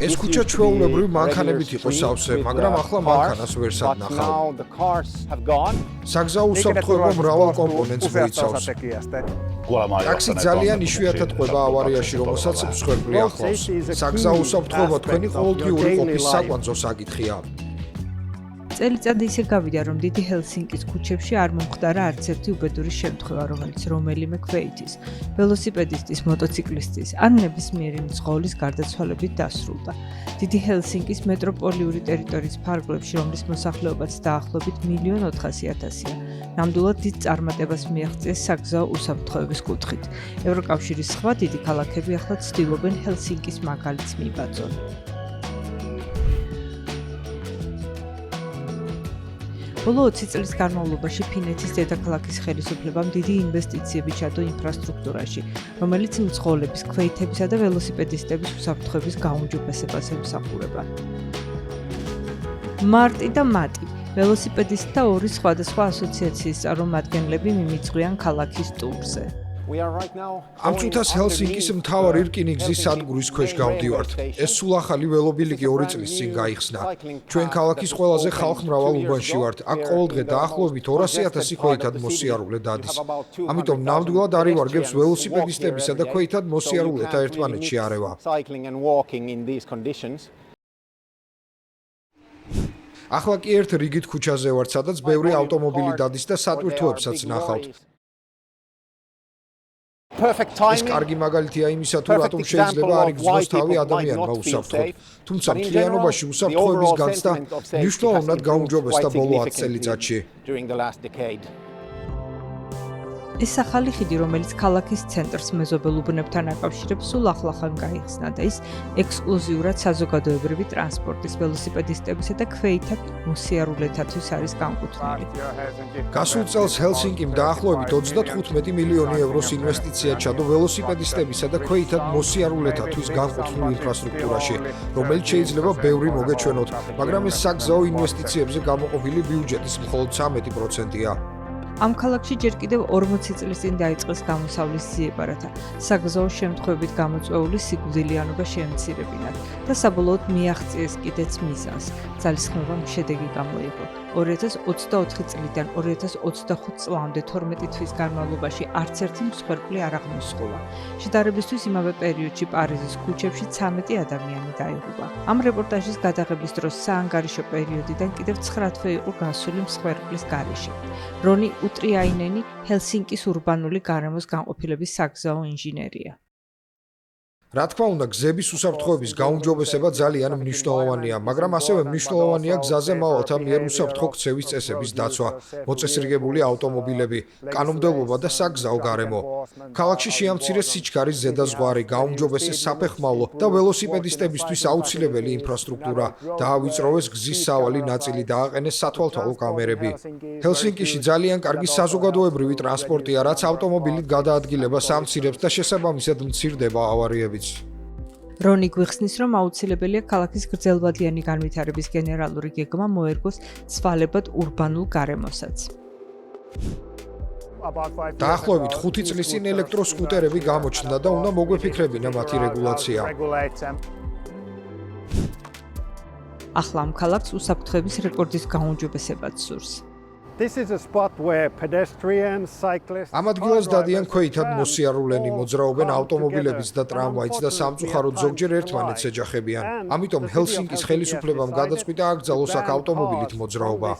ეს ქუჩა ჩვეულებრივ მანქანებით იყო სავსე, მაგრამ ახლა მანქანას ვერ სადნახავ. საგზაო უსაფრთხოება მრავალ კომპონენტს მოიცავს. ტაქსი ძალიან იშვიათად ყვება ავარიაში, რომელსაც მსხვერპლი ახლავს. საგზაო უსაფრთხოება თქვენი ყოველდღიური ყოფის საკვანძო საკითხია. წელიწადი ისე გავიდა, რომ დიდი ჰელსინკის ქუჩებში არ მომხდარა არც ერთი უბედური შემთხვევა, რომელიც რომელიმე ქვეითის, ველოსიპედისტის, მოტოციკლისტის ან ნებისმიერი მძღოლის გარდაცვალებით დასრულდა. დიდი ჰელსინკის მეტროპოლიური ტერიტორიის ფარგლებში, რომლის მოსახლეობაც დაახლოებით 1.400.000-ია, ნამდვილად დიდ წარმატებას მიაღწიეს საგზაო უსაფრთხოების კუთხით. ევროკავშირის სხვა დიდი ქალაქები ახლა ცდილობენ ჰელსინკის მაგალითს მიიბაძონ. ბოლო 20 წლის განმავლობაში ფინეთის დედაქალაქის ხელისუფლებამ დიდი ინვესტიციები ჩადო ინფრასტრუქტურაში, რომელიც მძღოლების, ქვეითებისა და ველოსიპედისტების უსაფრთხოების გაუმჯობესებას ემსახურება. მარტი და მატი, ველოსიპედისტთა და ორი სხვადასხვა ასოციაციის წარმომადგენლები მიმიძღვიან ქალაქის ტურზე. ამ წუთას ჰელსინკის მთავარი რკინიგზის სადგურის ქვეშ გავდივართ. ეს სულ ახალი ველობილიკი 2 წლის წინ გაიხსნა. ჩვენ ქალაქის ყველაზე ხალხმრავალ უბანში ვართ. აქ ყოველდღე დაახლოებით 200.000 ქვეითად მოსიარულე დადის. ამიტომ ნამდვილად არ ივარგებს ველოსიპედისტებისა და ქვეითად მოსიარულეთა ერთმანეთში არევა. ახლა კი ერთ რიგით ქუჩაზე ვართ, სადაც ბევრი ავტომობილი დადის და სატვირთოებსაც ნახავთ. ეს კარგი მაგალითია იმისა, თუ რატომ შეიძლება არ იგრძნოს თავი ადამიანმა უსაფრთხოდ. თუმცა მთლიანობაში უსაფრთხოების განცდა მნიშვნელოვნად გაუმჯობესდა ბოლო 10 წელიწადში. ეს ახალი ხიდი, რომელიც ქალაქის ცენტრს მეზობელ უბნებთან აკავშირებს, სულ ახლახან გაიხსნა და ის ექსკლუზიურად საზოგადოებრივი ტრანსპორტის, ველოსიპედისტებისა და ქვეითად მოსიარულეთათვის არის განკუთვნილი. გასულ წელს ჰელსინკიმ დაახლოებით 35 მილიონი ევროს ინვესტიცია ჩადო ველოსიპედისტებისა და ქვეითად მოსიარულეთათვის განკუთვნილ ინფრასტრუქტურაში, რომელიც შეიძლება ბევრი მოგეჩვენოთ, მაგრამ ეს საგზაო ინვესტიციებზე გამოყოფილი ბიუჯეტის მხოლოდ 13%-ია. ამ ქალაქში ჯერ კიდევ 40 წლის წინ დაიწყეს გამოსავლის ძიება, რათა საგზაო შემთხვევებით გამოწვეული სიკვდილიანობა შეემცირებინათ და საბოლოოდ მიაღწიეს კიდეც მიზანს. ძალისხმევამ შედეგი გამოიღო. 2024 წლიდან 2025 წლამდე 12 თვის განმავლობაში არც ერთი მსხვერპლი არ აღმოსხულა. შედარებისთვის იმავე პერიოდში პარიზის ქუჩებში 13 ადამიანი დაიღუპა. ამ რეპორტაჟის გადაღების დროს საანგარიშო პერიოდიდან კიდევ 9 თვე იყო გასული მსხვერპლის გარეშე. რონი უტრიაინენი ჰელსინკის ურბანული გარემოს განყოფილების საგზაო ინჟინერია. რა თქმა უნდა, გზების უსაფრთხოების გაუმჯობესება ძალიან მნიშვნელოვანია, მაგრამ ასევე მნიშვნელოვანია გზაზე მავალთა მიერ უსაფრთხო ქცევის წესების დაცვა, მოწესრიგებული ავტომობილები, კანონმდებლობა და საგზაო გარემო. ქალაქში შეამცირეს სიჩქარის ზედაზღვარი, გაუმჯობესეს საფეხმავლო და ველოსიპედისტებისთვის აუცილებელი ინფრასტრუქტურა, დაავიწროვეს გზის სავალი ნაწილი და აყენეს სათვალთვალო კამერები. ჰელსინკიში ძალიან კარგი საზოგადოებრივი ტრანსპორტია, რაც ავტომობილით გადაადგილებას ამცირებს და შესაბამისად მცირდება ავარიებიც. რონი გვიხსნის, რომ აუცილებელია ქალაქის გრძელვადიანი განვითარების გენერალური გეგმა მოერგოს ცვალებად ურბანულ გარემოსაც. დაახლოებით 5 წლის წინ ელექტროსკუტერები გამოჩნდა და უნდა მოგვეფიქრებინა მათი რეგულაცია. ახლა ამ ქალაქს უსაფრთხოების რეკორდის გაუმჯობესებაც სურს. ამ ადგილას დადიან ქვეითად მოსიარულენი, მოძრაობენ ავტომობილებიც და ტრამვაიც და სამწუხაროდ ზოგჯერ ერთმანეთს ეჯახებიან. ამიტომ ჰელსინკის ხელისუფლებამ გადაწყვიტა აკრძალოს აქ ავტომობილით მოძრაობა.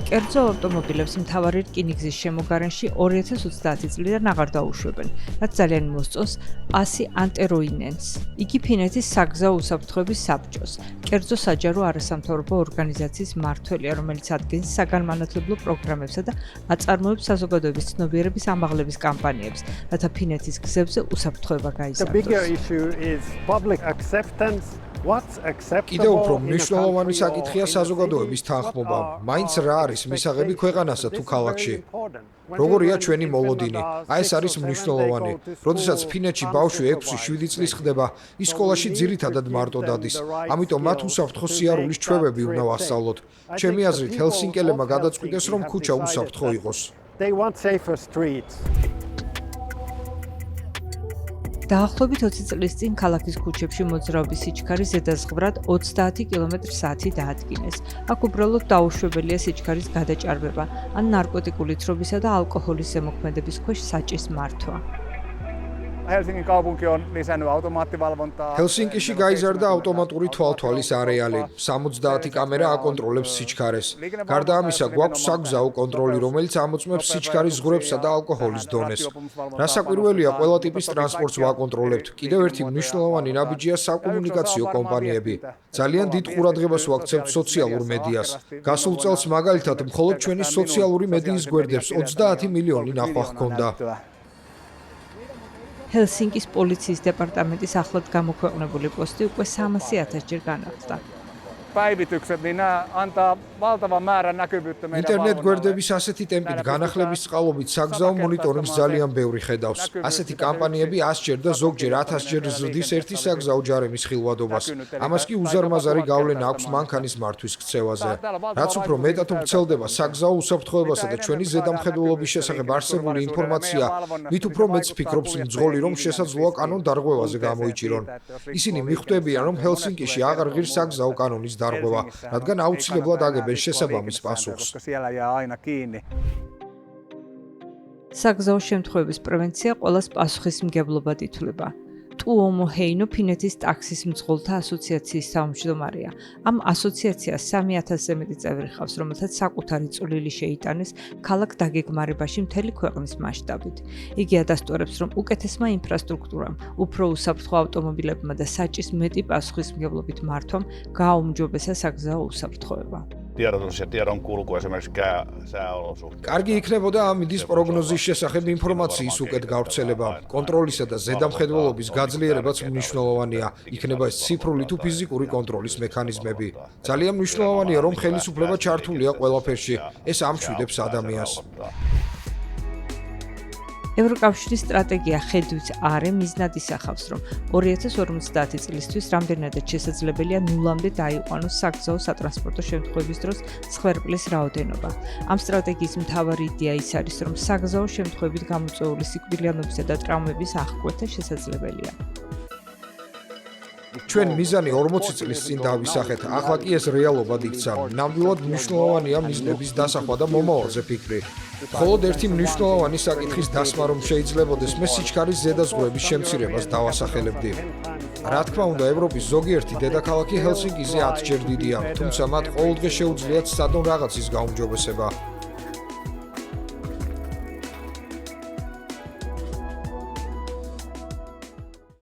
კერძო ავტომობილებს მთავარი რკინიგზის შემოგარენში 2030 წლიდან აღარ დაუშვებენ, რაც ძალიან მოსწონს პასი ანტეროინენს. იგი ფინეთის საგზაო უსაფრთხოების საბჭოს, კერძო საჯარო არასამთავრობო ორგანიზაციის მმართველია, რომელიც ადგენს საგანმანათლებლო პროგრამებსა და აწარმოებს საზოგადოების ცნობიერების ამაღლების კამპანიებს, რათა ფინეთის გზებზე უსაფრთხოება გაიზარდოს. კიდევ უფრო მნიშვნელოვანი საკითხია საზოგადოების თანხმობა. მაინც რა არის მისაღები ქვეყანასა თუ ქალაქში? როგორია ჩვენი მოლოდინი? აი ეს არის მნიშვნელოვანი. როდესაც ფინეთში ბავშვი 6-7 წლის ხდება, ის სკოლაში ძირითადად მარტო დადის. ამიტომ მათ უსაფრთხო სიარულის ჩვევები უნდა ვასწავლოთ. ჩემი აზრით, ჰელსინკელებმა გადაწყვიტეს, რომ ქუჩა უსაფრთხო იყოს. დაახლოებით 20 წლის წინ ქალაქის ქუჩებში მოძრაობის სიჩქარე ზედაზღვრად 30 კმ/სთ დაადგინეს. აქ უბრალოდ დაუშვებელია სიჩქარის გადაჭარბება ან ნარკოტიკული თხრობისა და ალკოჰოლის ზემოქმედების ქვეშ საჭის მართვა. Helsingin kaupunki on lisännyt automaattivalvontaa. ჰელსინკიში გაიზარდა ავტომატური თვალთვალის არეალი. 70 კამერა აკონტროლებს სიჩქარეს. გარდა ამისა, გვაქვს საგზაო კონტროლი, რომელიც ამოწმებს სიჩქარის ზღვრებსა და ალკოჰოლის დონეს. რასაკვირველია, ყველა ტიპის ტრანსპორტს ვაკონტროლებთ. კიდევ ერთი მნიშვნელოვანი ნაბიჯია საკომუნიკაციო კომპანიები. ძალიან დიდ ყურადღებას ვაქცევთ სოციალურ მედიას. გასულ წელს მაგალითად, მხოლოდ ჩვენი სოციალური მედიის გვერდებს 30 მილიონი ნახვა ჰქონდა. ჰელსინკის პოლიციის დეპარტამენტის ახლად გამოქვეყნებული პოსტი უკვე 300,000 ჯერ განახლდა. Päivitykset, niin nämä antaa valtavan määrän näkyvyyttä meidän ინტერნეტ valvonnalle. გვერდების ასეთი ტემპით განახლების წყალობით საგზაო მონიტორინგს ძალიან ბევრი ხედავს. ასეთი კამპანიები 100-ჯერ და ზოგჯერ 1000-ჯერ ზრდის ერთი საგზაო ჯარიმის ხილვადობას. ამას კი უზარმაზარი გავლენა აქვს მანქანის მართვის ქცევაზე. რაც უფრო მეტად ვრცელდება საგზაო უსაფრთხოებასა და ჩვენი ზედამხედველობის შესახებ არსებული ინფორმაცია, მით უფრო მეც ვფიქრობს მძღოლი, რომ შესაძლოა კანონ დარღვევაზე გამოიჭირონ. ისინი მიხვდებიან, რომ ჰელსინკიში აღარ ღირს საგზაო კანონის დარღვევა, რადგან აუცილებლად აგებენ შესაბამის პასუხს. Koska siellä jää aina kiinni. საგზაო შემთხვევების პრევენცია ყველას პასუხისმგებლობად ითვლება. ტუომო ჰეინო ფინეთის ტაქსის მძღოლთა ასოციაციის თავმჯდომარეა. ამ ასოციაციას 3000-ზე მეტი წევრი ჰყავს, რომელთაც საკუთარი წვლილი შეიტანეს ქალაქ დაგეგმარებაში მთელი ქვეყნის მასშტაბით. იგი ადასტურებს, რომ უკეთესმა ინფრასტრუქტურამ, უფრო უსაფრთხო ავტომობილებმა და საჭის მეტი პასუხისმგებლობით მართვამ გააუმჯობესა საგზაო უსაფრთხოება. Tiedotus ja tiedon kulku esimerkiksi sääolosuhteissa. კარგი იქნებოდა ამ მიდის პროგნოზის შესახებ ინფორმაციის უკეთ გავრცელება. კონტროლისა და ზედამხედველობის გაძლიერებაც მნიშვნელოვანია. იქნება ეს ციფრული თუ ფიზიკური კონტროლის მექანიზმები. ძალიან მნიშვნელოვანია, რომ ხელისუფლება ჩართულია ყველაფერში. ეს ამშვიდებს ადამიანს. ევროკავშირის სტრატეგია ხედვით არე მიზნად ისახავს, რომ 2050 წლისთვის რამდენადაც შესაძლებელია ნულამდე დაიყვანოს საგზაო სატრანსპორტო შემთხვევების დროს სხვერპლის რაოდენობა. ამ სტრატეგიის მთავარი იდეა ის არის, რომ საგზაო შემთხვევებით გამოწვეული სიკვდილიანობისა და ტრავმების აღკვეთა შესაძლებელია. ჩვენ მიზანი 40 წლის წინ დავისახეთ, ახლა კი ეს რეალობად იქცა. ნამდვილად მნიშვნელოვანია მიზნების დასახვა და მომავალზე ფიქრი. მხოლოდ ერთი მნიშვნელოვანი საკითხის დასმა რომ შეიძლებოდეს, მე სიჩქარის ზედაზღვრების შემცირებას დავასახელებდი. რა თქმა უნდა, ევროპის ზოგიერთი დედაქალაქი ჰელსინკიზე 10-ჯერ დიდია, თუმცა მათ ყოველდღე შეუძლიათ სადონ რაღაცის გაუმჯობესება.